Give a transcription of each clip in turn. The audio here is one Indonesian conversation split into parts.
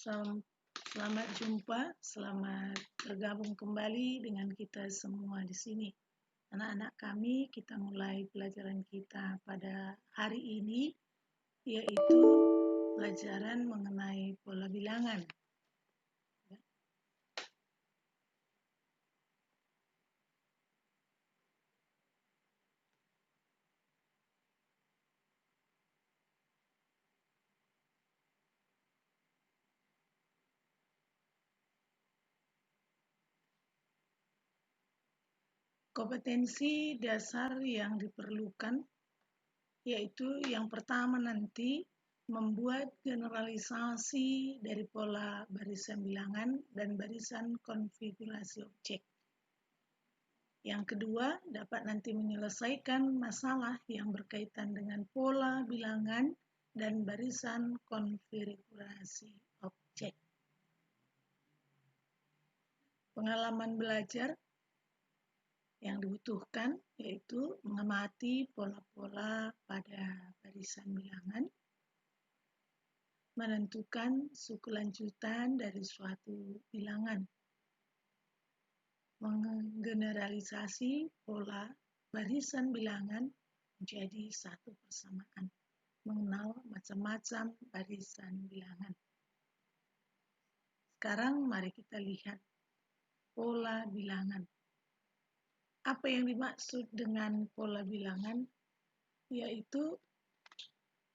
Selamat jumpa, selamat bergabung kembali dengan kita semua di sini. Anak-anak kami, kita mulai pelajaran kita pada hari ini, yaitu pelajaran mengenai pola bilangan. Kompetensi dasar yang diperlukan yaitu yang pertama nanti membuat generalisasi dari pola barisan bilangan dan barisan konfigurasi objek. Yang kedua, dapat nanti menyelesaikan masalah yang berkaitan dengan pola bilangan dan barisan konfigurasi objek. Pengalaman belajar yang dibutuhkan yaitu mengamati pola-pola pada barisan bilangan, menentukan suku lanjutan dari suatu bilangan, menggeneralisasi pola barisan bilangan menjadi satu persamaan, mengenal macam-macam barisan bilangan. Sekarang mari kita lihat pola bilangan. Apa yang dimaksud dengan pola bilangan? Yaitu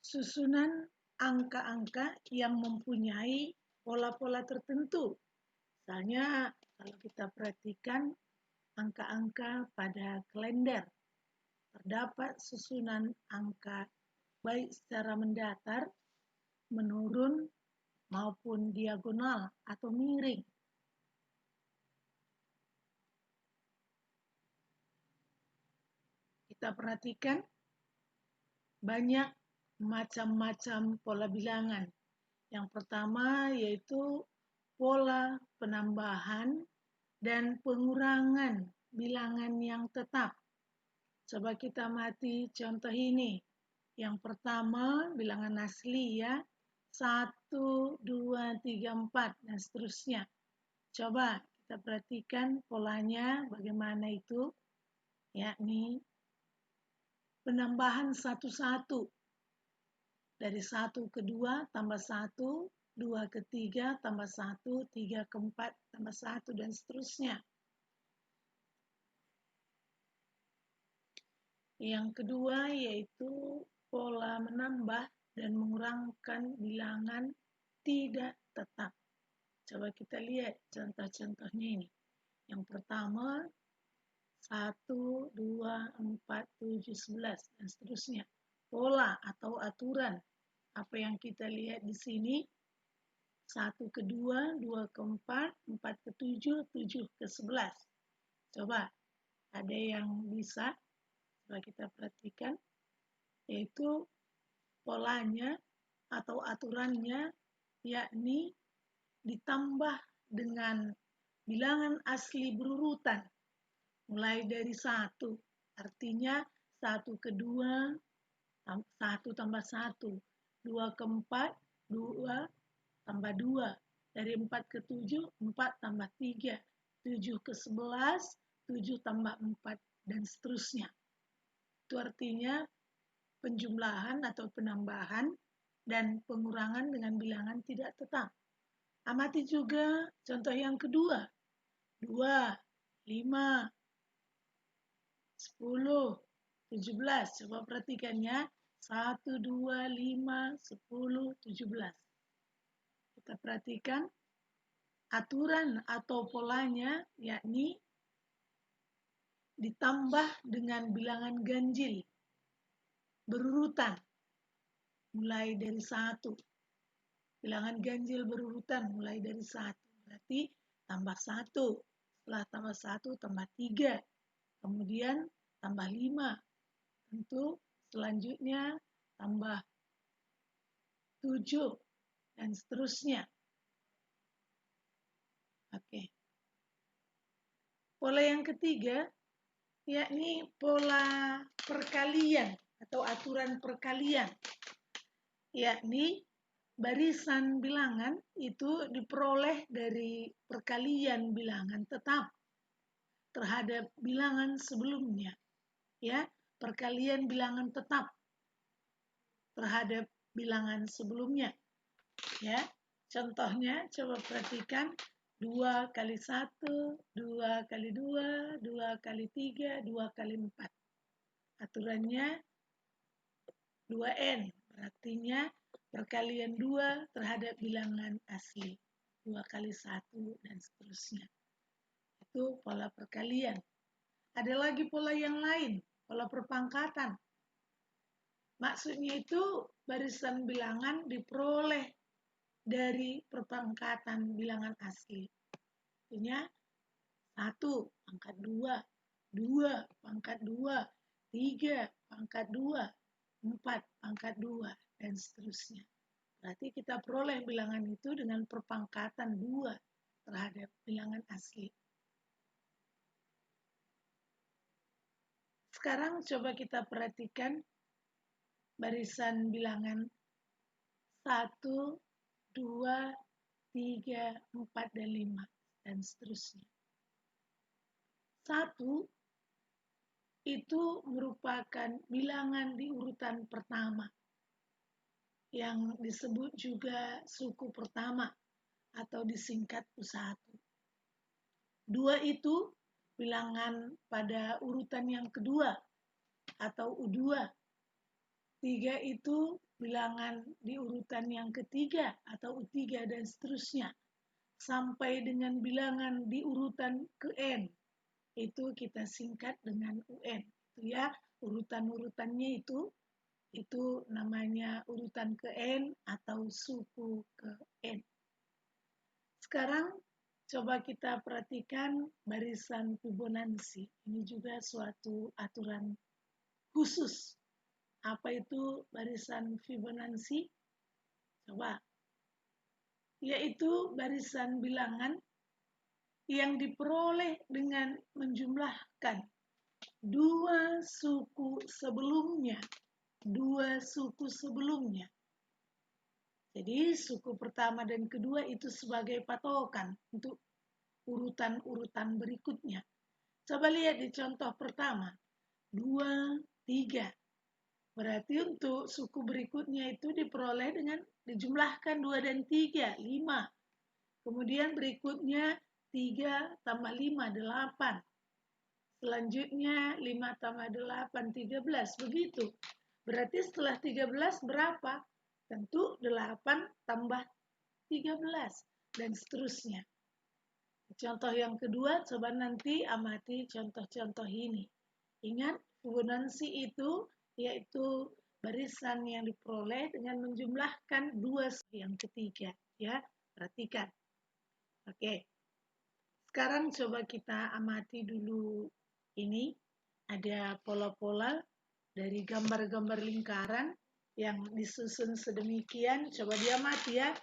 susunan angka-angka yang mempunyai pola-pola tertentu. Misalnya, kalau kita perhatikan angka-angka pada kalender, terdapat susunan angka baik secara mendatar, menurun, maupun diagonal atau miring. Kita perhatikan banyak macam-macam pola bilangan. Yang pertama yaitu pola penambahan dan pengurangan bilangan yang tetap. Coba kita amati contoh ini. Yang pertama bilangan asli ya, 1, 2, 3, 4 dan seterusnya. Coba kita perhatikan polanya bagaimana itu, yakni penambahan satu-satu. Dari 1 ke 2 tambah 1, 2 ke 3 tambah 1, 3 ke 4 tambah 1 dan seterusnya. Yang kedua yaitu pola menambah dan mengurangkan bilangan tidak tetap. Coba kita lihat contoh-contohnya ini. Yang pertama 1, 2, 4, 7, 11 dan seterusnya. Pola atau aturan. Apa yang kita lihat di sini? 1 ke 2, 2 ke 4, 4 ke 7, 7 ke 11. Coba, ada yang bisa? Coba kita perhatikan. Yaitu polanya atau aturannya, yakni ditambah dengan bilangan asli berurutan. Mulai dari 1, artinya 1 ke 2, 1 tambah 1, 2 ke 4, 2 tambah 2, dari 4 ke 7, 4 tambah 3, 7 ke 11, 7 tambah 4, dan seterusnya. Itu artinya penjumlahan atau penambahan dan pengurangan dengan bilangan tidak tetap. Amati juga contoh yang kedua, 2, 5, 10, 17. Coba perhatikannya. 1, 2, 5, 10, 17. Kita perhatikan aturan atau polanya, yakni ditambah dengan bilangan ganjil berurutan. Mulai dari 1. Bilangan ganjil berurutan mulai dari 1. Berarti tambah 1. Setelah tambah 1, tambah 3. Kemudian tambah 5. Tentu selanjutnya tambah 7 dan seterusnya. Oke. Pola yang ketiga yakni pola perkalian atau aturan perkalian, yakni barisan bilangan itu diperoleh dari perkalian bilangan tetap terhadap bilangan sebelumnya, ya, perkalian bilangan tetap terhadap bilangan sebelumnya, ya. Contohnya coba perhatikan, 2 kali 1, 2 kali 2, 2 kali 3, 2 kali 4. Aturannya 2N, artinya perkalian 2 terhadap bilangan asli. 2 kali 1 dan seterusnya. Itu pola perkalian. Ada lagi pola yang lain, pola perpangkatan. Maksudnya itu barisan bilangan diperoleh dari perpangkatan bilangan asli. Artinya 1 pangkat 2, 2 pangkat 2, 3 pangkat 2, 4 pangkat 2, dan seterusnya. Berarti kita peroleh bilangan itu dengan perpangkatan 2 terhadap bilangan asli. Sekarang coba kita perhatikan barisan bilangan 1, 2, 3, 4, dan 5, dan seterusnya. 1 itu merupakan bilangan di urutan pertama, yang disebut juga suku pertama atau disingkat U1. 2 itu bilangan pada urutan yang kedua atau U2. 3 itu bilangan di urutan yang ketiga atau U3 dan seterusnya. Sampai dengan bilangan di urutan ke N, itu kita singkat dengan UN. Itu ya, urutan-urutannya itu namanya urutan ke N atau suku ke N. Sekarang coba kita perhatikan barisan Fibonacci. Ini juga suatu aturan khusus. Apa itu barisan Fibonacci? Coba. Yaitu barisan bilangan yang diperoleh dengan menjumlahkan 2 suku sebelumnya. 2 suku sebelumnya. Jadi suku pertama dan kedua itu sebagai patokan untuk urutan-urutan berikutnya. Coba lihat di contoh pertama. 2, 3. Berarti untuk suku berikutnya itu diperoleh dengan dijumlahkan 2 dan 3, 5. Kemudian berikutnya 3 tambah 5, 8. Selanjutnya 5 tambah 8, 13. Begitu. Berarti setelah 13 berapa? Tentu 8 tambah 13. Dan seterusnya. Contoh yang kedua, coba nanti amati contoh-contoh ini. Ingat, Fibonacci itu yaitu barisan yang diperoleh dengan menjumlahkan 2 yang ketiga. Ya, perhatikan. Oke. Sekarang coba kita amati dulu ini. Ada pola-pola dari gambar-gambar lingkaran yang disusun sedemikian. Coba diamati ya.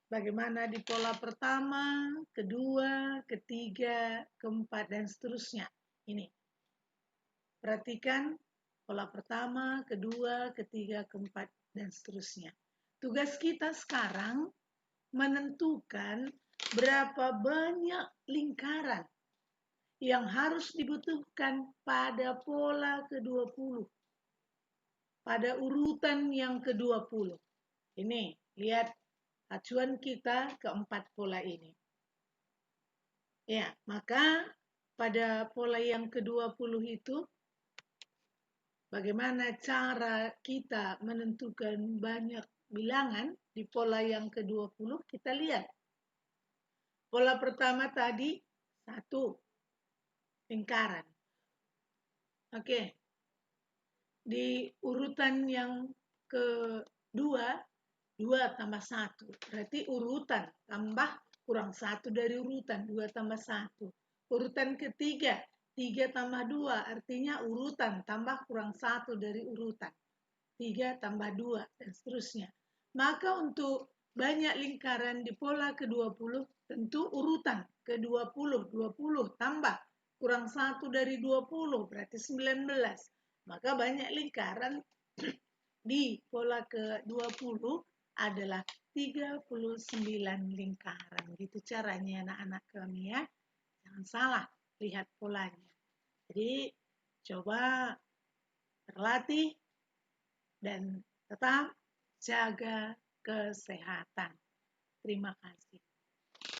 Bagaimana di pola pertama, kedua, ketiga, keempat, dan seterusnya. Ini. Perhatikan pola pertama, kedua, ketiga, keempat, dan seterusnya. Tugas kita sekarang menentukan berapa banyak lingkaran yang harus dibutuhkan pada pola ke-20. Pada urutan yang ke-20. Ini, lihat. Acuan kita keempat pola ini. Ya, maka pada pola yang ke-20 itu, bagaimana cara kita menentukan banyak bilangan di pola yang ke-20, kita lihat. Pola pertama tadi, 1, lingkaran. Oke. Di urutan yang kedua, 2 tambah 1. Berarti urutan tambah kurang 1 dari urutan. 2 tambah 1. Urutan ketiga, 3 tambah 2. Artinya urutan tambah kurang 1 dari urutan. 3 tambah 2 dan seterusnya. Maka untuk banyak lingkaran di pola ke-20 tentu urutan ke-20. 20 tambah kurang 1 dari 20 berarti 19. Maka banyak lingkaran di pola ke-20 adalah 39 lingkaran. Gitu caranya anak-anak kami ya. Jangan salah lihat polanya. Jadi coba berlatih dan tetap jaga kesehatan. Terima kasih.